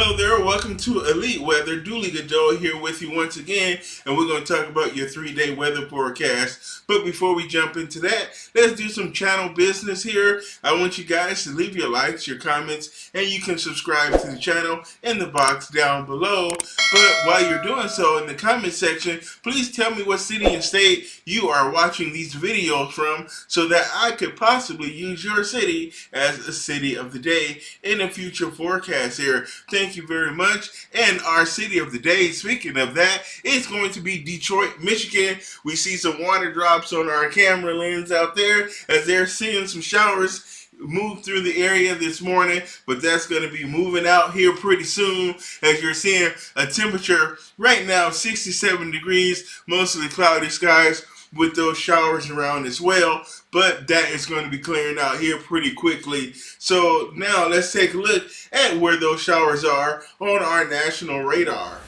Hello there, welcome to Elite Weather. Dooley Joe here with you once again, and we're going to talk about your 3-day weather forecast. But before we jump into that, let's do some channel business here. I want you guys to leave your likes, your comments, and you can subscribe to the channel in the box down below. But while you're doing so, in the comment section, please tell me what city and state you are watching these videos from so that I could possibly use your city as a city of the day in a future forecast here. Thank you very much. And our city of the day, speaking of that, is going to be Detroit, Michigan. We see some water drops on our camera lens out there as they're seeing some showers move through the area this morning, but that's going to be moving out here pretty soon as you're seeing a temperature right now 67 degrees, mostly cloudy skies with those showers around as well, but that is going to be clearing out here pretty quickly. So now let's take a look at where those showers are on our national radar.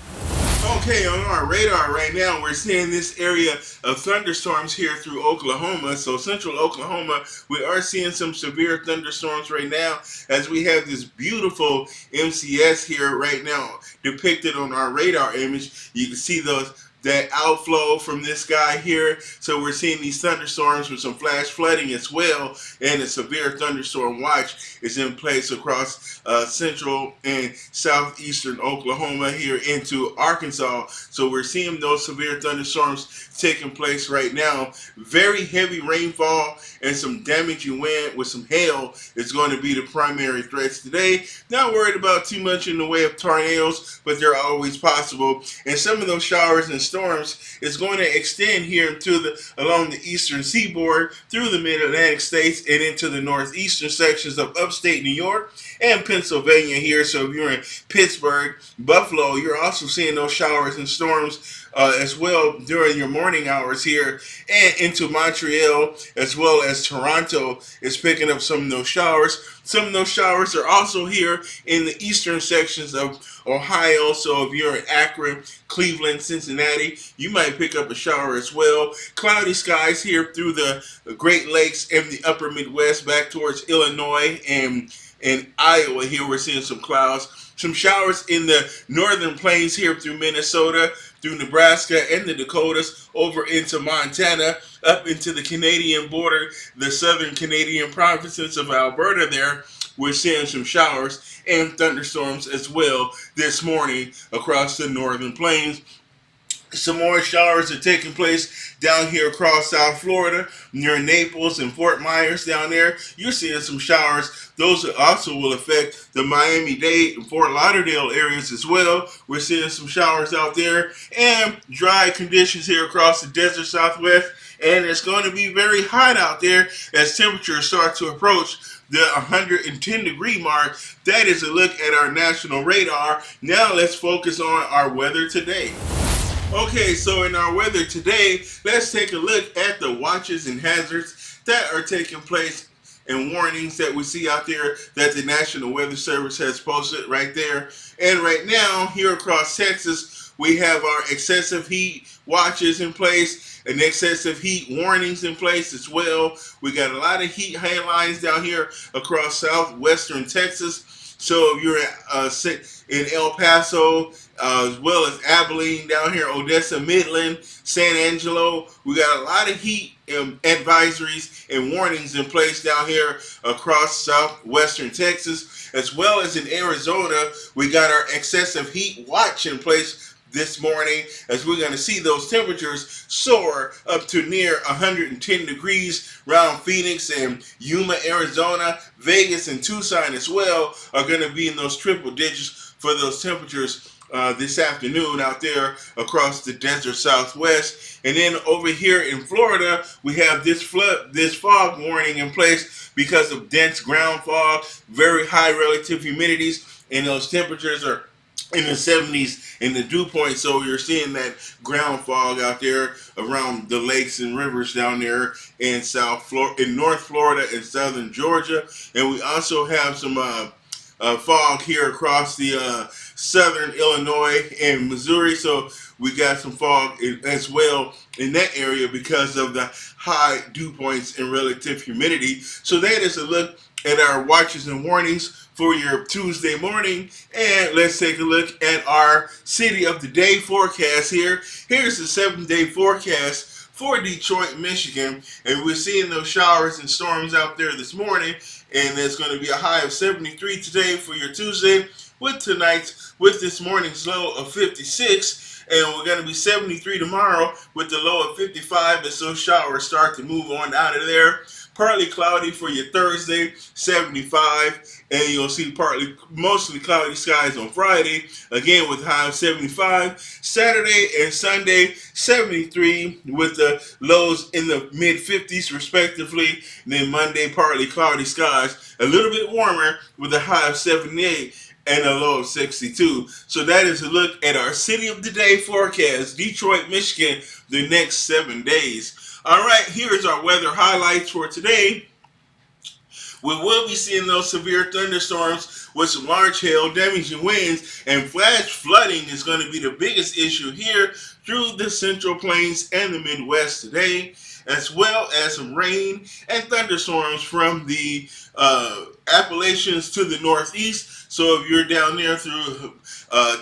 Okay, on our radar right now, we're seeing this area of thunderstorms here through Oklahoma. So central Oklahoma, we are seeing some severe thunderstorms right now as we have this beautiful MCS here right now depicted on our radar image. You can see that outflow from this guy here. So we're seeing these thunderstorms with some flash flooding as well, and a severe thunderstorm watch is in place across central and southeastern Oklahoma here into Arkansas. So we're seeing those severe thunderstorms taking place right now. Very heavy rainfall and some damaging wind with some hail is going to be the primary threats today. Not worried about too much in the way of tornadoes, but they're always possible. And some of those showers and storms is going to extend here along the eastern seaboard through the mid-Atlantic states and into the northeastern sections of upstate New York and Pennsylvania here. So if you're in Pittsburgh, Buffalo, you're also seeing those showers and storms as well during your morning hours here, and into Montreal as well as Toronto is picking up some of those showers. Some of those showers are also here in the eastern sections of Ohio. So if you're in Akron, Cleveland, Cincinnati, you might pick up a shower as well. Cloudy skies here through the Great Lakes and the upper Midwest back towards Illinois and Iowa. Here we're seeing some clouds. Some showers in the northern plains here through Minnesota, through Nebraska and the Dakotas, over into Montana, up into the Canadian border, the southern Canadian provinces of Alberta there. We're seeing some showers and thunderstorms as well this morning across the northern plains. Some more showers are taking place down here across South Florida, near Naples and Fort Myers down there. You're seeing some showers. Those also will affect the Miami-Dade and Fort Lauderdale areas as well. We're seeing some showers out there and dry conditions here across the desert Southwest. And it's going to be very hot out there as temperatures start to approach the 110 degree mark. That is a look at our national radar. Now let's focus on our weather today. Okay, so in our weather today, let's take a look at the watches and hazards that are taking place and warnings that we see out there that the National Weather Service has posted right there. And right now, here across Texas, we have our excessive heat watches in place and excessive heat warnings in place as well. We got a lot of heat headlines down here across southwestern Texas. So if you're in El Paso, as well as Abilene down here, Odessa, Midland, San Angelo, we got a lot of heat advisories and warnings in place down here across southwestern Texas, as well as in Arizona. We got our excessive heat watch in place this morning, as we're going to see those temperatures soar up to near 110 degrees around Phoenix and Yuma, Arizona. Vegas and Tucson as well are going to be in those triple digits for those temperatures this afternoon out there across the desert Southwest. And then over here in Florida, we have this fog warning in place because of dense ground fog, very high relative humidities, and those temperatures are in the 70s in the dew point. So you're seeing that ground fog out there around the lakes and rivers down there in North Florida and southern Georgia. And we also have some fog here across the southern Illinois and Missouri. So we got some fog as well in that area because of the high dew points and relative humidity. So that is a look at our watches and warnings for your Tuesday morning. And let's take a look at our city of the day forecast here. Here's the 7-day forecast for Detroit, Michigan. And we're seeing those showers and storms out there this morning. And there's going to be a high of 73 today for your Tuesday, with this morning's low of 56. And we're going to be 73 tomorrow with the low of 55 as those showers start to move on out of there. Partly cloudy for your Thursday, 75, and you'll see mostly cloudy skies on Friday, again with high of 75. Saturday and Sunday, 73 with the lows in the mid 50s respectively. And then Monday, partly cloudy skies, a little bit warmer with a high of 78 and a low of 62. So that is a look at our city of the day forecast, Detroit, Michigan, the next 7 days. All right, here's our weather highlights for today. We will be seeing those severe thunderstorms with some large hail, damaging winds, and flash flooding is going to be the biggest issue here through the Central Plains and the Midwest today, as well as some rain and thunderstorms from the Appalachians to the Northeast. So if you're down there through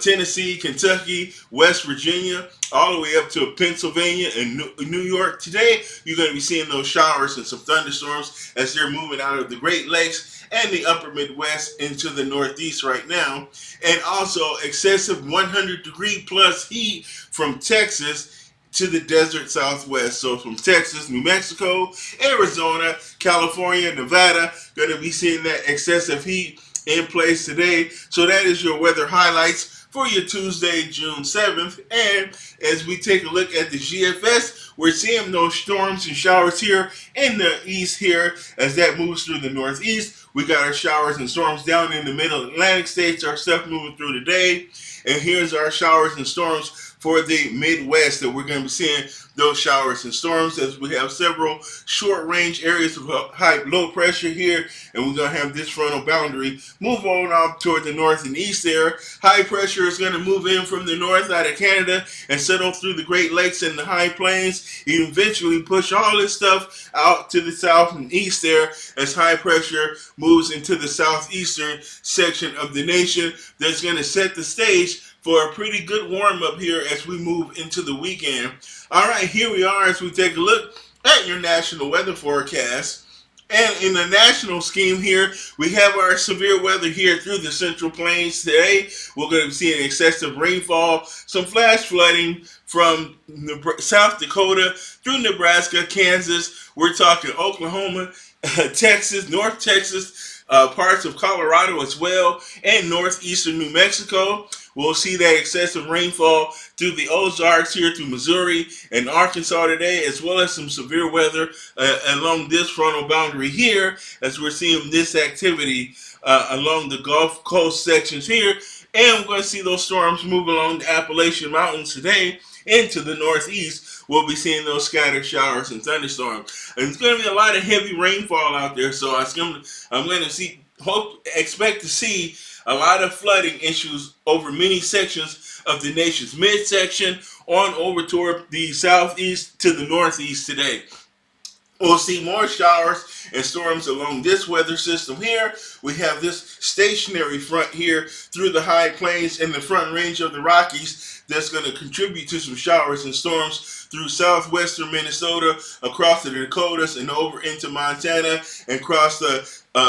Tennessee, Kentucky, West Virginia, all the way up to Pennsylvania and New York today, you're going to be seeing those showers and some thunderstorms as they're moving out of the Great Lakes and the upper Midwest into the Northeast right now. And also excessive 100-degree plus heat from Texas to the desert Southwest. So from Texas, New Mexico, Arizona, California, Nevada, going to be seeing that excessive heat in place today. So that is your weather highlights for your Tuesday, June 7th. And as we take a look at the GFS, we're seeing those storms and showers here in the east here as that moves through the northeast. We got our showers and storms down in the middle Atlantic states, our stuff moving through today. And here's our showers and storms for the Midwest that we're going to be seeing those showers and storms as we have several short range areas of low pressure here, and we're going to have this frontal boundary move on up toward the north and east there. High pressure is going to move in from the north out of Canada and settle through the Great Lakes and the high plains, and eventually push all this stuff out to the south and east there as high pressure moves into the southeastern section of the nation. That's going to set the stage for a pretty good warm-up here as we move into the weekend. All right, here we are as we take a look at your national weather forecast. And in the national scheme here, we have our severe weather here through the Central Plains today. We're going to be seeing excessive rainfall, some flash flooding from South Dakota through Nebraska, Kansas. We're talking Oklahoma, Texas, North Texas, parts of Colorado as well, and northeastern New Mexico. We'll see that excessive rainfall through the Ozarks here through Missouri and Arkansas today, as well as some severe weather along this frontal boundary here, as we're seeing this activity along the Gulf Coast sections here. And we're going to see those storms move along the Appalachian Mountains today into the northeast. We'll be seeing those scattered showers and thunderstorms. And it's going to be a lot of heavy rainfall out there, so I'm going to expect to see a lot of flooding issues over many sections of the nation's midsection on over toward the southeast to the northeast today. We'll see more showers and storms along this weather system here. We have this stationary front here through the high plains and the front range of the Rockies that's going to contribute to some showers and storms through southwestern Minnesota, across the Dakotas, and over into Montana, and across the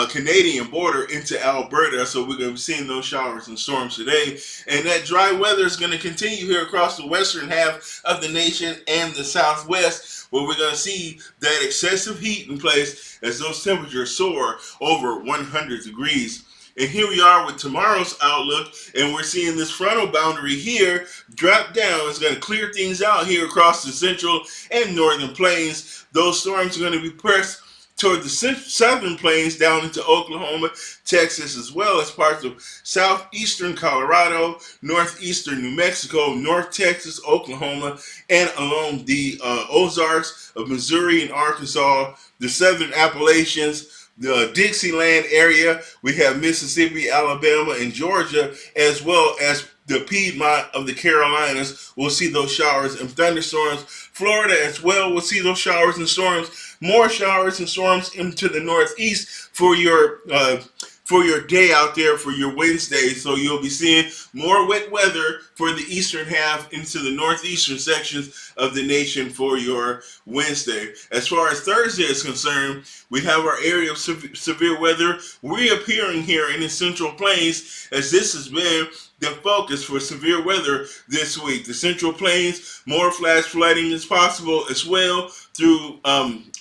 Canadian border into Alberta. So we're going to be seeing those showers and storms today. And that dry weather is going to continue here across the western half of the nation and the southwest, where we're going to see that excessive heat in place as those temperatures soar over 100 degrees. And here we are with tomorrow's outlook, and we're seeing this frontal boundary here drop down. It's going to clear things out here across the central and northern plains. Those storms are going to be pressed toward the southern plains down into Oklahoma, Texas, as well as parts of southeastern Colorado, northeastern New Mexico, North Texas, Oklahoma, and along the Ozarks of Missouri and Arkansas, the southern Appalachians, the Dixieland area. We have Mississippi, Alabama, and Georgia, as well as the Piedmont of the Carolinas. We'll see those showers and thunderstorms. Florida as well, we'll see those showers and storms. More showers and storms into the northeast for your day out there for your Wednesday. So you'll be seeing more wet weather for the eastern half into the northeastern sections of the nation for your Wednesday. As far as Thursday is concerned, we have our area of severe weather reappearing here in the Central Plains, as this has been the focus for severe weather this week. The Central Plains, more flash flooding is possible as well through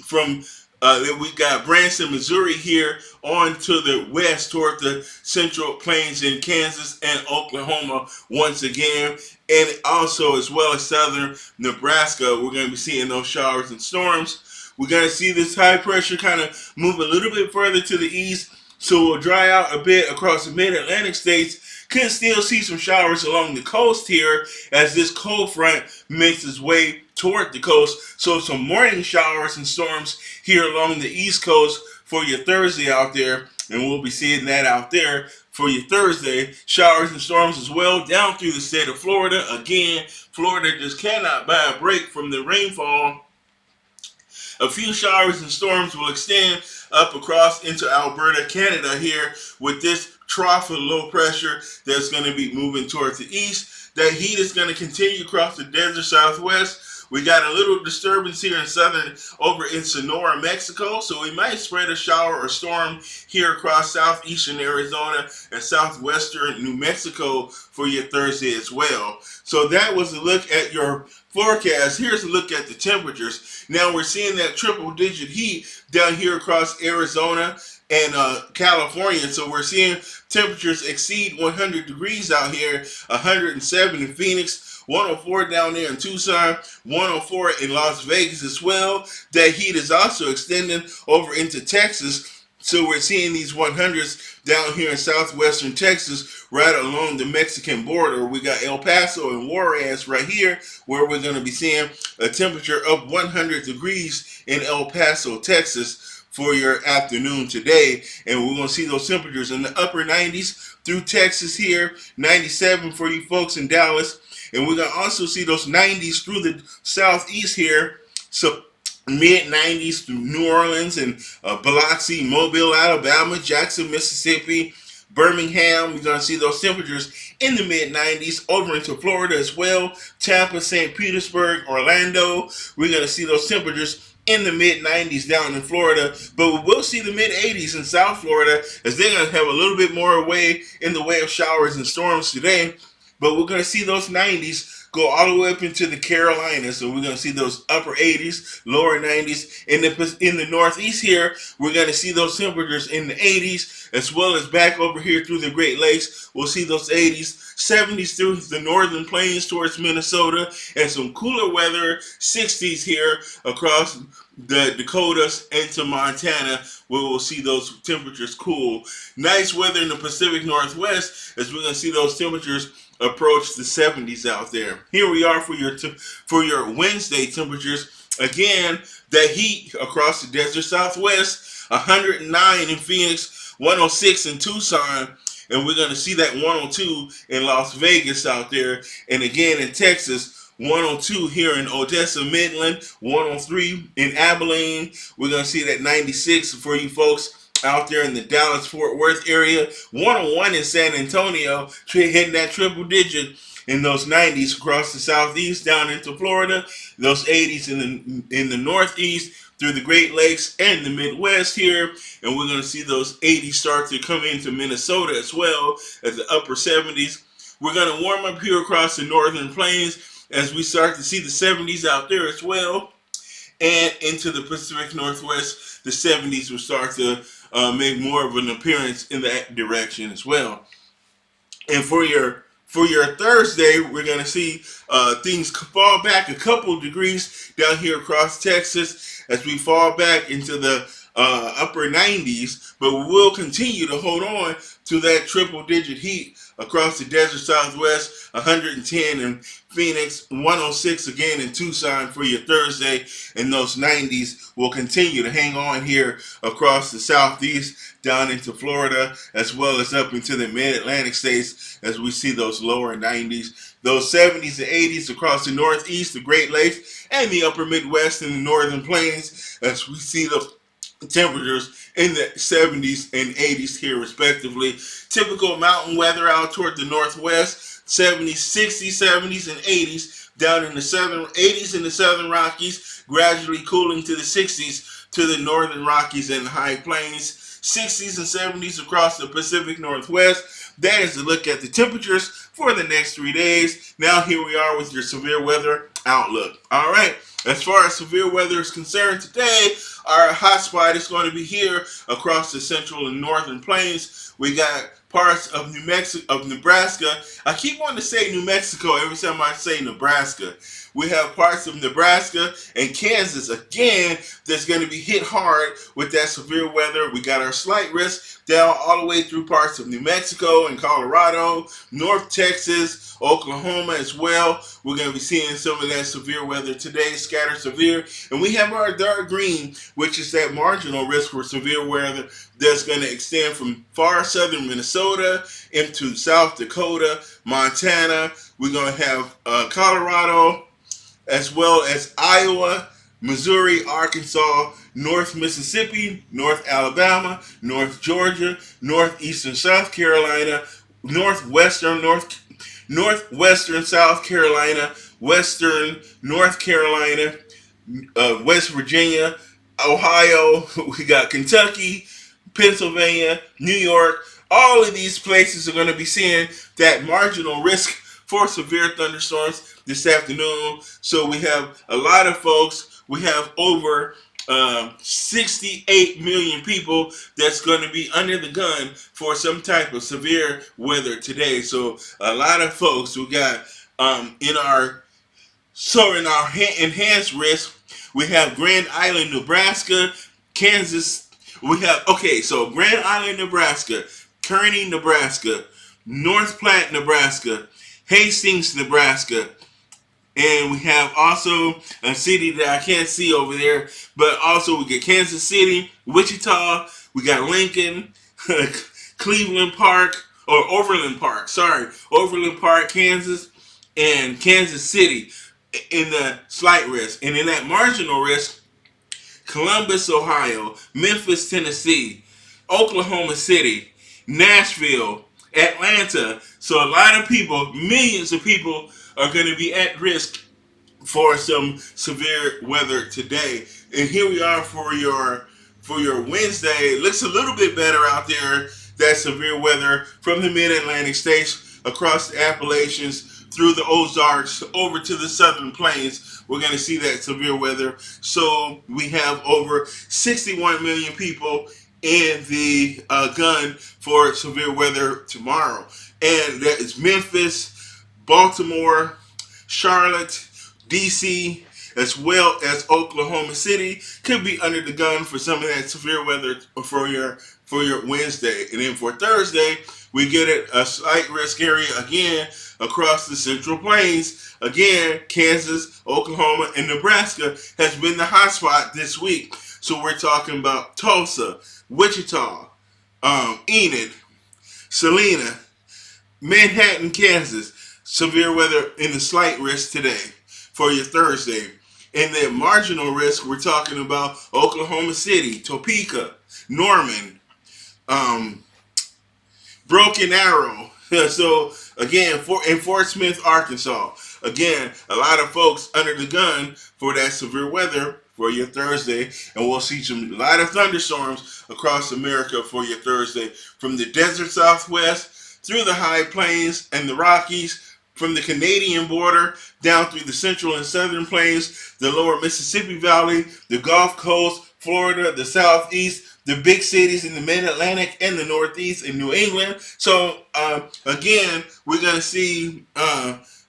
from we got Branson, Missouri here on to the west toward the Central Plains in Kansas and Oklahoma once again. And also as well as southern Nebraska, we're going to be seeing those showers and storms. We're going to see this high pressure kind of move a little bit further to the east, so we'll dry out a bit across the mid-Atlantic states. Can still see some showers along the coast here as this cold front makes its way toward the coast. So some morning showers and storms here along the east coast for your Thursday out there. And we'll be seeing that out there for your Thursday. Showers and storms as well down through the state of Florida. Again, Florida just cannot buy a break from the rainfall. A few showers and storms will extend up across into Alberta, Canada here with this trough of low pressure that's going to be moving towards the east. That heat is going to continue across the desert southwest. We got a little disturbance here in southern over in Sonora, Mexico, so we might spread a shower or storm here across southeastern Arizona and southwestern New Mexico for your Thursday as well. So that was a look at your forecast. Here's a look at the temperatures. Now we're seeing that triple digit heat down here across Arizona and California. So we're seeing temperatures exceed 100 degrees out here, 107 in Phoenix, 104 down there in Tucson, 104 in Las Vegas as well. That heat is also extending over into Texas. So we're seeing these 100s down here in southwestern Texas, right along the Mexican border. We got El Paso and Juarez right here, where we're going to be seeing a temperature of 100 degrees in El Paso, Texas, for your afternoon today. And we're going to see those temperatures in the upper 90s through Texas here, 97 for you folks in Dallas. And we're going to also see those 90s through the southeast here. So mid-90s through New Orleans and Biloxi, Mobile, Alabama, Jackson, Mississippi, Birmingham. We're going to see those temperatures in the mid-90s over into Florida as well. Tampa, St. Petersburg, Orlando. We're going to see those temperatures in the mid-90s down in Florida, but we will see the mid-80s in South Florida as they're going to have a little bit more in the way of showers and storms today. But we're going to see those 90s go all the way up into the Carolinas. So we're going to see those upper 80s, lower 90s. In the Northeast here, we're going to see those temperatures in the 80s, as well as back over here through the Great Lakes. We'll see those 80s, 70s through the northern plains towards Minnesota, and some cooler weather, 60s here across the Dakotas into Montana, where we'll see those temperatures cool. Nice weather in the Pacific Northwest, as we're going to see those temperatures approach the 70s out there. Here we are for your Wednesday temperatures. Again, that heat across the desert southwest, 109 in Phoenix, 106 in Tucson, and we're going to see that 102 in Las Vegas out there. And again in Texas, 102 here in Odessa, Midland, 103 in Abilene. We're going to see that 96 for you folks out there in the Dallas-Fort Worth area, 101 in San Antonio, hitting that triple digit in those 90s across the southeast down into Florida, those 80s in the northeast through the Great Lakes and the Midwest here, and we're going to see those 80s start to come into Minnesota as well as the upper 70s. We're going to warm up here across the northern plains as we start to see the 70s out there as well, and into the Pacific Northwest, the 70s will start to make more of an appearance in that direction as well. And for your Thursday, we're going to see things fall back a couple degrees down here across Texas as we fall back into the upper 90s, but we will continue to hold on to that triple digit heat across the desert southwest, 110 in Phoenix, 106 again in Tucson for your Thursday, and those 90s will continue to hang on here across the southeast down into Florida, as well as up into the mid-Atlantic states as we see those lower 90s. Those 70s and 80s across the northeast, the Great Lakes, and the upper Midwest and the northern plains as we see those temperatures in the 70s and 80s here respectively. Typical mountain weather out toward the northwest, 70s, 60s, 70s, and 80s. Down in the southern 80s in the southern Rockies, gradually cooling to the 60s to the northern Rockies and the high plains. 60s and 70s across the Pacific Northwest. That is a look at the temperatures for the next 3 days. Now here we are with your severe weather outlook. All right. As far as severe weather is concerned today, our hot spot is going to be here across the central and northern plains. We got parts of Nebraska. I keep wanting to say New Mexico every time I say Nebraska. We have parts of Nebraska and Kansas again that's going to be hit hard with that severe weather. We got our slight risk down all the way through parts of New Mexico and Colorado, North Texas, Oklahoma as well. We're going to be seeing some of that severe weather today, scattered severe. And we have our dark green, which is that marginal risk for severe weather that's going to extend from far southern Minnesota into South Dakota, Montana. We're going to have Colorado, as well as Iowa, Missouri, Arkansas, North Mississippi, North Alabama, North Georgia, Northeastern South Carolina, Northwestern South Carolina, Western North Carolina, West Virginia, Ohio. We got Kentucky, Pennsylvania, New York. All of these places are going to be seeing that marginal risk for severe thunderstorms this afternoon. So we have a lot of folks. We have over 68 million people that's going to be under the gun for some type of severe weather today. So a lot of folks we got in our enhanced risk. We have Grand Island, Nebraska, Kansas. We have so Grand Island, Nebraska, Kearney, Nebraska, North Platte, Nebraska, Hastings, Nebraska, and we have also a city that I can't see over there, but also we get Kansas City, Wichita, we got Lincoln, Cleveland Park, or Overland Park, Kansas, and Kansas City in the slight risk. And in that marginal risk, Columbus, Ohio, Memphis, Tennessee, Oklahoma City, Nashville, Atlanta. So a lot of people, millions of people are going to be at risk for some severe weather today. And here we are for your Wednesday. It looks a little bit better out there. That severe weather from the mid-Atlantic states across the Appalachians through the Ozarks over to the southern plains. We're going to see that severe weather. So we have over 61 million people in the gun for severe weather tomorrow. And that is Memphis, Baltimore, Charlotte, DC, as well as Oklahoma City could be under the gun for some of that severe weather for your Wednesday. And then for Thursday, we get a slight risk area again across the Central Plains. Again, Kansas, Oklahoma, and Nebraska has been the hot spot this week. So we're talking about Tulsa, Wichita, Enid, Salina, Manhattan, Kansas. Severe weather in the slight risk today for your Thursday. In the marginal risk, we're talking about Oklahoma City, Topeka, Norman, Broken Arrow. So again, in Fort Smith, Arkansas. Again, a lot of folks under the gun for that severe weather for your Thursday, and we'll see a lot of thunderstorms across America for your Thursday, from the desert Southwest through the high plains and the Rockies, from the Canadian border down through the central and southern plains, the lower Mississippi Valley, the Gulf Coast, Florida, the Southeast, the big cities in the Mid-Atlantic and the Northeast in New England. So again, we're going to see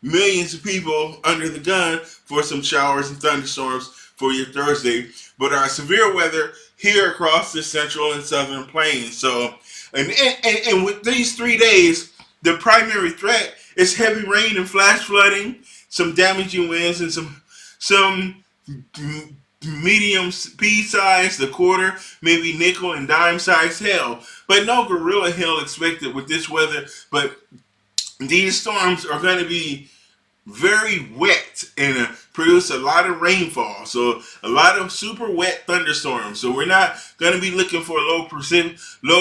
millions of people under the gun for some showers and thunderstorms for your Thursday. But our severe weather here across the central and southern plains. So, and with these 3 days, the primary threat is heavy rain and flash flooding, some damaging winds, and some medium pea-size, the quarter, maybe nickel and dime-sized hail. But no gorilla hail expected with this weather. But these storms are going to be very wet and produce a lot of rainfall. So a lot of super wet thunderstorms. So we're not going to be looking for low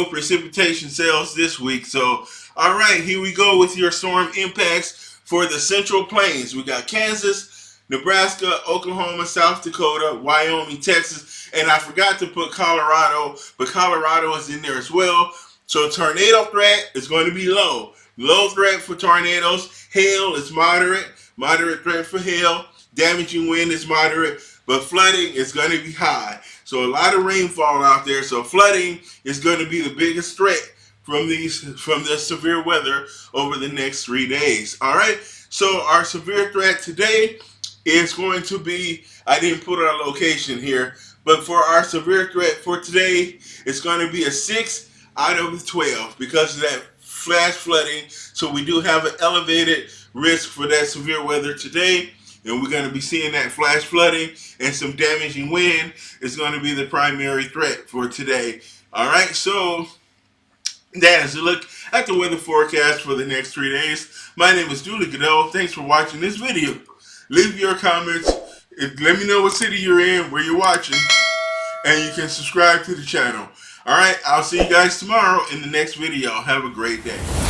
precipitation cells this week. So all right, here we go with your storm impacts for the Central Plains. We got Kansas, Nebraska, Oklahoma, South Dakota, Wyoming, Texas, and I forgot to put Colorado, but Colorado is in there as well. So tornado threat is going to be low. Low threat for tornadoes. Hail is moderate. Moderate threat for hail. Damaging wind is moderate, but flooding is going to be high. So a lot of rainfall out there. So flooding is going to be the biggest threat from the severe weather over the next 3 days. All right. So our severe threat today is going to be, I didn't put our location here, but for our severe threat for today, it's going to be a 6 out of 12 because of that flash flooding. So we do have an elevated risk for that severe weather today, and we're going to be seeing that flash flooding and some damaging wind is going to be the primary threat for today. All right, so that is a look at the weather forecast for the next 3 days. My name is Dooley Godot. Thanks for watching this video. Leave your comments. Let me know what city you're in, where you're watching, and you can subscribe to the channel. All right, I'll see you guys tomorrow in the next video. Have a great day.